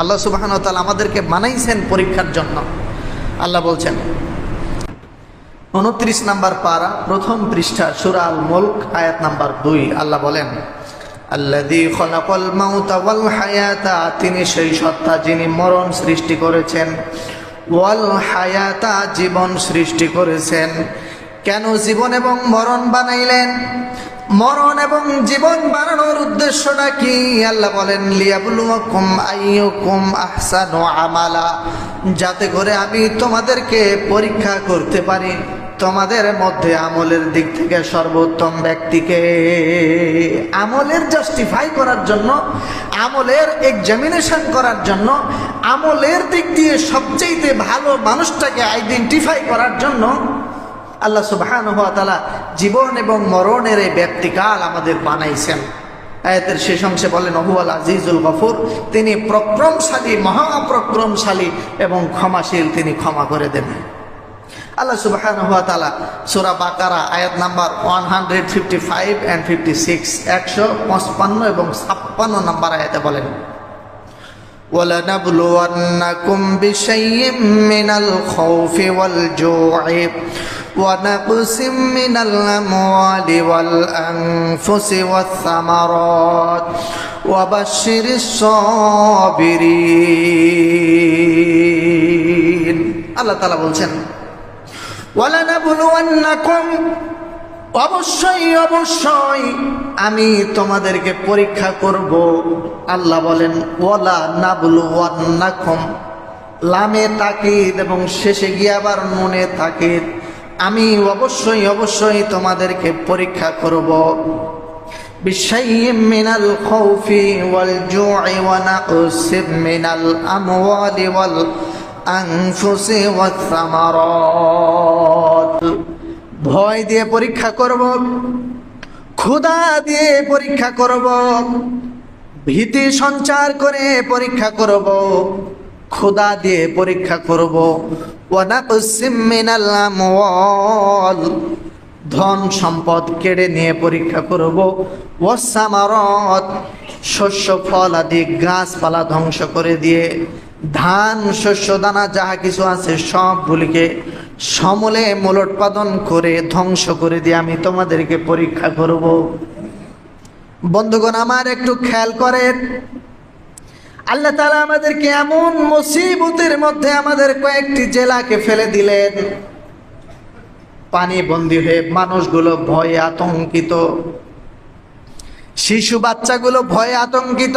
আল্লাহ সুবহানাহু ওয়া তাআলা আমাদেরকে বানাইছেন পরীক্ষার জন্য। আল্লাহ বলছেন 29 নম্বর পারা, প্রথম পৃষ্ঠা, সূরা আল মুলক, আয়াত নাম্বার 2। আল্লাহ বলেন, আল্লাযী খালাকাল মাউতা ওয়াল হায়াতা, তিনি সেই সত্তা যিনি মরণ সৃষ্টি করেছেন, ওয়াল হায়াতা, জীবন সৃষ্টি করেছেন। কেন জীবন এবং মরণ বানাইলেন? মরণ এবং জীবন বানানোর উদ্দেশ্যটা কি? আল্লাহ বলেন, লিয়াবলুয়াকুম আইয়ুকুম আহসানু আমালা, যাতে করে আমি তোমাদেরকে পরীক্ষা করতে পারি তোমাদের মধ্যে আমলের দিক থেকে সর্বোত্তম ব্যক্তিকে। আমলের জাস্টিফাই করার জন্য, আমলের এক্সামিনেশন করার জন্য, আমলের দিক দিয়ে সবচেয়ে ভালো মানুষটাকে আইডেন্টিফাই করার জন্য আল্লাহ সুবহানাহু ওয়া তাআলা জীবন এবং মরণের এই ব্যক্তিকাল আমাদের বানাইছেন। আয়াতের শেষ অংশে বলেন, হুয়াল আজিজুল গফুর, তিনি প্রক্রমশালী, মহাপ্রক্রমশালী এবং ক্ষমাশীল, তিনি ক্ষমা করে দেন। আল্লাহ সুবহানাহু ওয়া তাআলা সূরা বাকারা আয়াত নাম্বার 155 and 56, 155 এবং 56 নম্বর আয়াতে বলেন, وَلَنَبْلُوَنَّكُمْ بِشَيْءٍ مِّنَ الْخَوْفِ وَالْجُوعِ وَنَقْصٍ مِّنَ الْأَمْوَالِ وَالْأَنفُسِ وَالثَّمَرَاتِ وَبَشِّرِ الصَّابِرِينَ। আল্লাহ তাআলা বলছেন, ওয়ালানাবলুওয়ান্নাকুম, অবশ্যই অবশ্যই আমি তোমাদেরকে পরীক্ষা করব। আল্লাহ বলেন, ওয়ালানাবলুওয়ান্নাকুম, লামে তাকিদ এবং শেষে গিয়ে আবার নুনে তাকিদ, আমি অবশ্যই অবশ্যই তোমাদেরকে পরীক্ষা করব। বিশাইয়্যিম মিনাল খাউফি ওয়াল জু'i ওয়া নাকসিম মিনাল আমওয়ালি ওয়াল আনফুসি ওয়াস সামারাত, ভয় দিয়ে পরীক্ষা করব, ক্ষুধা দিয়ে পরীক্ষা করব, ভীতি সঞ্চার করে পরীক্ষা করব, ক্ষুধা দিয়ে পরীক্ষা করব। ওয়া নাকসিম মিনাল আমওয়াল, ধন সম্পদ কেড়ে নিয়ে পরীক্ষা করব। ওয়াস সামারাত, শস্য ফল আদি গাছপালা ধ্বংস করে দিয়ে, ধান শস্য দানা যাহা কিছু আছে সবগুলিকে সমূলে মূলোৎপাদন করে ধ্বংস করে দিয়ে আমি তোমাদেরকে পরীক্ষা করব। বন্ধুগণ আমার, একটু খেয়াল করেন, আল্লাহ তাআলা আমাদেরকে এমন মুসিবতের মধ্যে আমাদের কয়েকটি জেলাকে ফেলে দিলেন, পানি বন্দী হয়ে মানুষগুলো ভয়ে আতঙ্কিত, শিশু বাচ্চাগুলো ভয়ে আতঙ্কিত,